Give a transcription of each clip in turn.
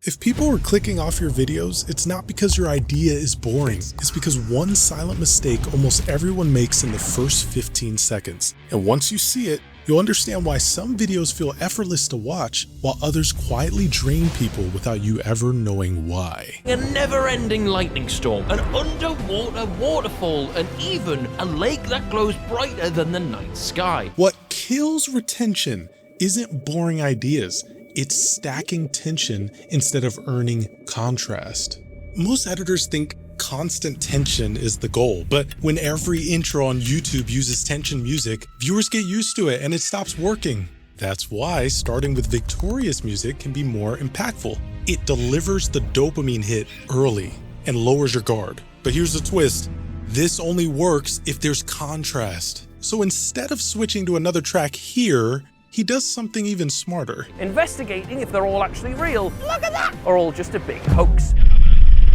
If people are clicking off your videos, it's not because your idea is boring. It's because one silent mistake almost everyone makes in the first 15 seconds. And once you see it, you'll understand why some videos feel effortless to watch, while others quietly drain people without you ever knowing why. A never-ending lightning storm, an underwater waterfall, and even a lake that glows brighter than the night sky. What kills retention isn't boring ideas. It's stacking tension instead of earning contrast. Most editors think constant tension is the goal, but when every intro on YouTube uses tension music, viewers get used to it and it stops working. That's why starting with victorious music can be more impactful. It delivers the dopamine hit early and lowers your guard. But here's the twist. This only works if there's contrast. So instead of switching to another track here, he does something even smarter. Investigating if they're all actually real. Look at that! Or all just a big hoax.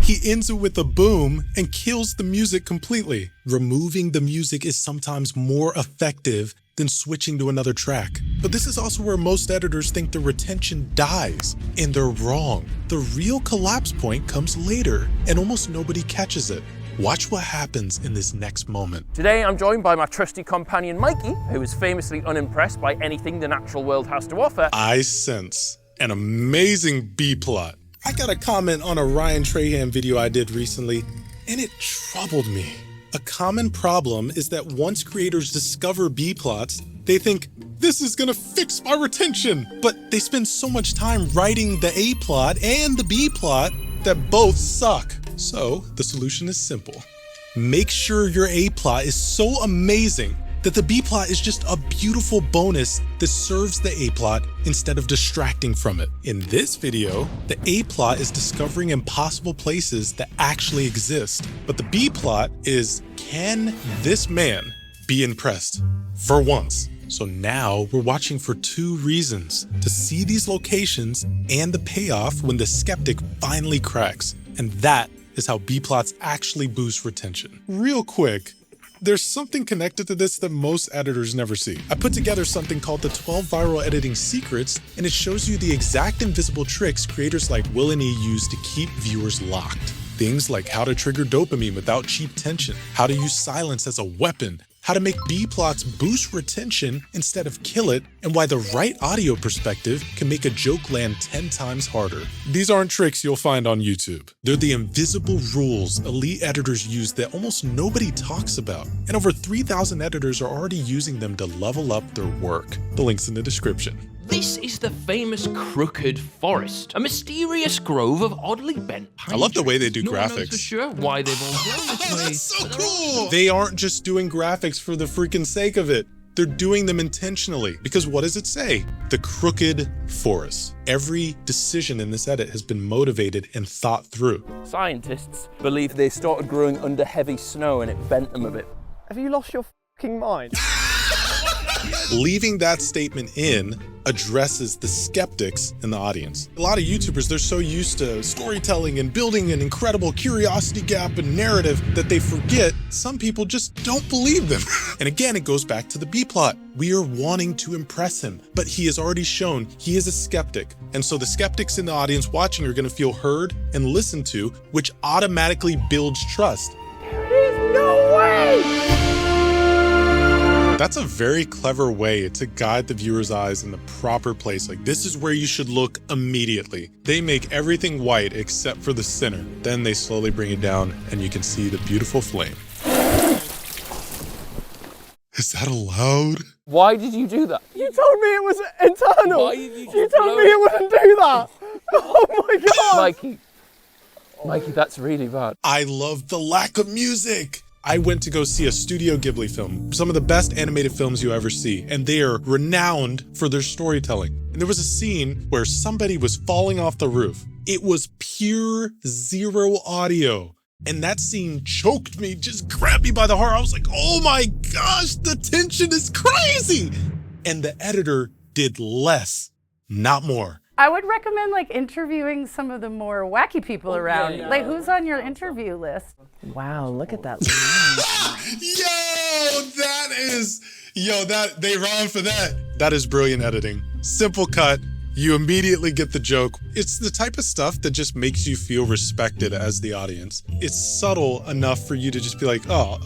He ends it with a boom and kills the music completely. Removing the music is sometimes more effective than switching to another track. But this is also where most editors think the retention dies, and they're wrong. The real collapse point comes later, and almost nobody catches it. Watch what happens in this next moment. Today I'm joined by my trusty companion Mikey, who is famously unimpressed by anything the natural world has to offer. I sense an amazing B-plot. I got a comment on a Ryan Trahan video I did recently, and it troubled me. A common problem is that once creators discover B-plots, they think, this is gonna fix my retention. But they spend so much time writing the A-plot and the B-plot that both suck. So the solution is simple. Make sure your A-plot is so amazing that the B-plot is just a beautiful bonus that serves the A-plot instead of distracting from it. In this video, the A-plot is discovering impossible places that actually exist. But the B-plot is, can this man be impressed? For once. So now we're watching for two reasons: to see these locations and the payoff when the skeptic finally cracks. And that is how B-plots actually boost retention. Real quick, there's something connected to this that most editors never see. I put together something called the 12 Viral Editing Secrets, and it shows you the exact invisible tricks creators like Will and E use to keep viewers locked. Things like how to trigger dopamine without cheap tension, how to use silence as a weapon, how to make B-plots boost retention instead of kill it, and why the right audio perspective can make a joke land 10 times harder. These aren't tricks you'll find on YouTube. They're the invisible rules elite editors use that almost nobody talks about, and over 3,000 editors are already using them to level up their work. The link's in the description. This is the famous Crooked Forest, a mysterious grove of oddly bent pine I love the way they do trees. No one knows graphics. for sure why they've all grown this way. That's so but they're all cool! They aren't just doing graphics for the freaking sake of it. They're doing them intentionally. Because what does it say? The Crooked Forest. Every decision in this edit has been motivated and thought through. Scientists believe they started growing under heavy snow and it bent them a bit. Have you lost your fucking mind? Leaving that statement in addresses the skeptics in the audience. A lot of YouTubers, they're so used to storytelling and building an incredible curiosity gap and narrative that they forget some people just don't believe them. And again, it goes back to the B-plot. We are wanting to impress him, but he has already shown he is a skeptic. And so the skeptics in the audience watching are gonna feel heard and listened to, which automatically builds trust. There's no way! That's a very clever way to guide the viewer's eyes in the proper place. Like, this is where you should look immediately. They make everything white except for the center. Then they slowly bring it down and you can see the beautiful flame. Is that allowed? Why did you do that? You told me it was internal. Why did You told me it wouldn't do that. Oh my God. Mikey, that's really bad. I love the lack of music. I went to go see a Studio Ghibli film, some of the best animated films you ever see, and they are renowned for their storytelling. And there was a scene where somebody was falling off the roof. It was pure zero audio. And that scene choked me, just grabbed me by the heart. I was like, oh my gosh, the tension is crazy. And the editor did less, not more. I would recommend like interviewing some of the more wacky people around. yeah. Like, who's on your interview list? Wow, look at that. Yo, they wrong for that. That is brilliant editing. Simple cut, You immediately get the joke. It's the type of stuff that just makes you feel respected as the audience. It's subtle enough for you to just be like, oh,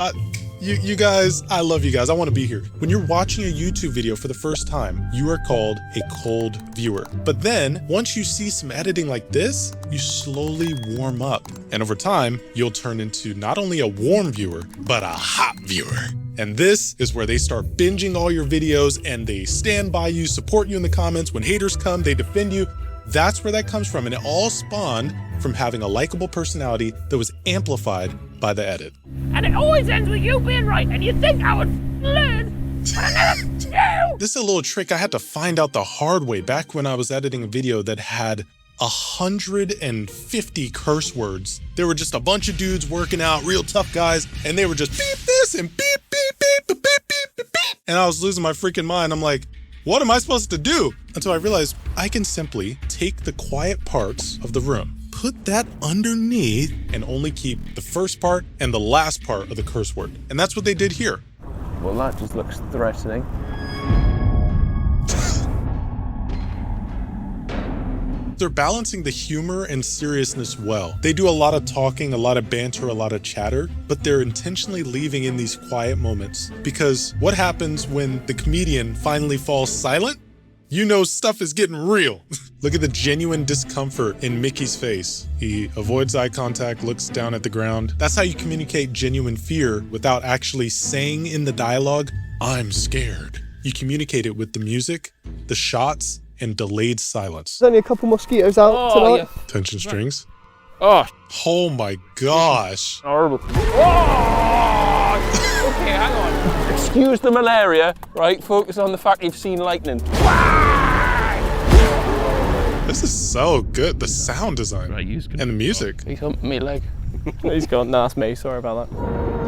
you guys, I love you guys. I want to be here. When you're watching a YouTube video for the first time, you are called a cold viewer. But then once you see some editing like this, you slowly warm up. And over time, you'll turn into not only a warm viewer, but a hot viewer. And this is where they start binging all your videos and they stand by you, support you in the comments. When haters come, they defend you. That's where that comes from. And it all spawned from having a likable personality that was amplified by the edit. And it always ends with you being right, and you think I would learn, but I never do. This is a little trick I had to find out the hard way back when I was editing a video that had 150 curse words. There were just a bunch of dudes working out, real tough guys, and they were just beep this and beep, beep, beep, beep, beep, beep, beep, beep. And I was losing my freaking mind. I'm like, what am I supposed to do? Until I realized I can simply take the quiet parts of the room, put that underneath, and only keep the first part and the last part of the curse word. And that's what they did here. Well, that just looks threatening. They're balancing the humor and seriousness well. They do a lot of talking, a lot of banter, a lot of chatter, but they're intentionally leaving in these quiet moments. Because what happens when the comedian finally falls silent? You know stuff is getting real. Look at the genuine discomfort in Mickey's face. He avoids eye contact, looks down at the ground. That's how you communicate genuine fear without actually saying in the dialogue, I'm scared. You communicate it with the music, the shots, and delayed silence. There's only a couple mosquitoes out tonight. Yeah. Tension strings. Oh, Oh my gosh. horrible. Oh! Okay, hang on. Excuse the malaria, right? Focus on the fact you've seen lightning. This is so good. The sound design Right, use and the music. He's humping me leg. He's gone. Nah, that's me. Sorry about that.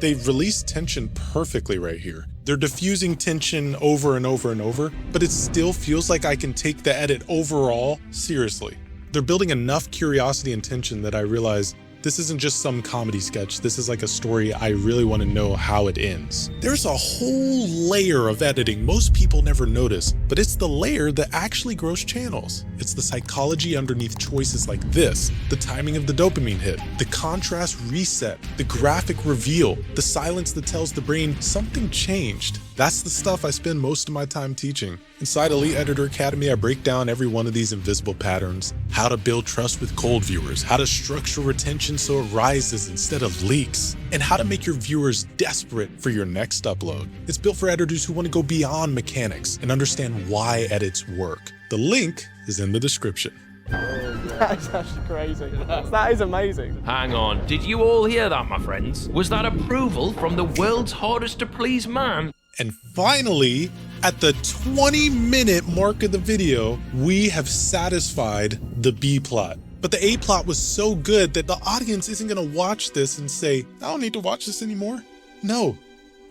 They've released tension perfectly right here. They're diffusing tension over and over and over, but it still feels like I can take the edit overall seriously. They're building enough curiosity and tension that I realize this isn't just some comedy sketch. This is like a story I really want to know how it ends. There's a whole layer of editing most people never notice, but it's the layer that actually grows channels. It's the psychology underneath choices like this, the timing of the dopamine hit, the contrast reset, the graphic reveal, the silence that tells the brain something changed. That's the stuff I spend most of my time teaching. Inside Elite Editor Academy, I break down every one of these invisible patterns, how to build trust with cold viewers, how to structure retention so it rises instead of leaks, and how to make your viewers desperate for your next upload. It's built for editors who want to go beyond mechanics and understand why edits work. The link is in the description. That is actually crazy. That is amazing. Hang on. Did you all hear that, my friends? Was that approval from the world's hardest to please man? And finally, at the 20-minute mark of the video, we have satisfied the B plot. But the A plot was so good that the audience isn't gonna watch this and say, I don't need to watch this anymore. No,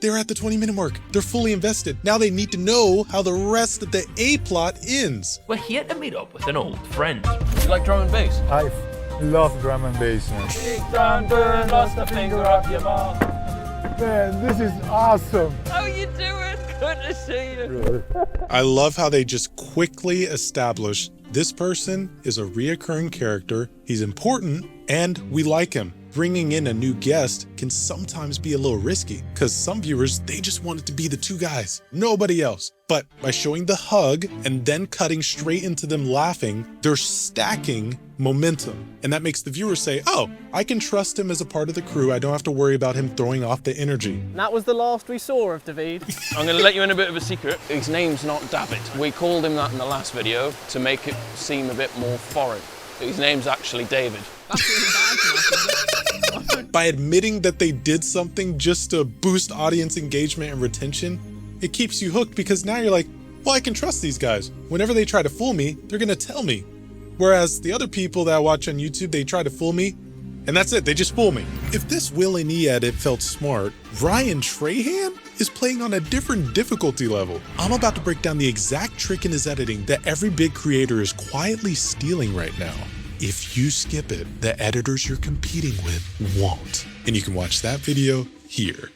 they're at the 20-minute mark. They're fully invested. Now they need to know how the rest of the A plot ends. We're here to meet up with an old friend. You like drum and bass? I love drum and bass, man. Lost a finger up your mouth. Man, this is awesome. How you doing? Good to see you. I love how they just quickly establish this person is a reoccurring character, he's important, and we like him. Bringing in a new guest can sometimes be a little risky because some viewers, they just want it to be the two guys, nobody else. But by showing the hug and then cutting straight into them laughing, they're stacking momentum. And that makes the viewer say, oh, I can trust him as a part of the crew. I don't have to worry about him throwing off the energy. That was the last we saw of David. I'm going to let you in a bit of a secret. His name's not David. We called him that in the last video to make it seem a bit more foreign. His name's actually David. By admitting that they did something just to boost audience engagement and retention, it keeps you hooked because now you're like, well, I can trust these guys. Whenever they try to fool me, they're gonna tell me. Whereas the other people that I watch on YouTube, they try to fool me, and that's it, they just fool me. If this Will and E edit felt smart, Ryan Trahan is playing on a different difficulty level. I'm about to break down the exact trick in his editing that every big creator is quietly stealing right now. If you skip it, the editors you're competing with won't. And you can watch that video here.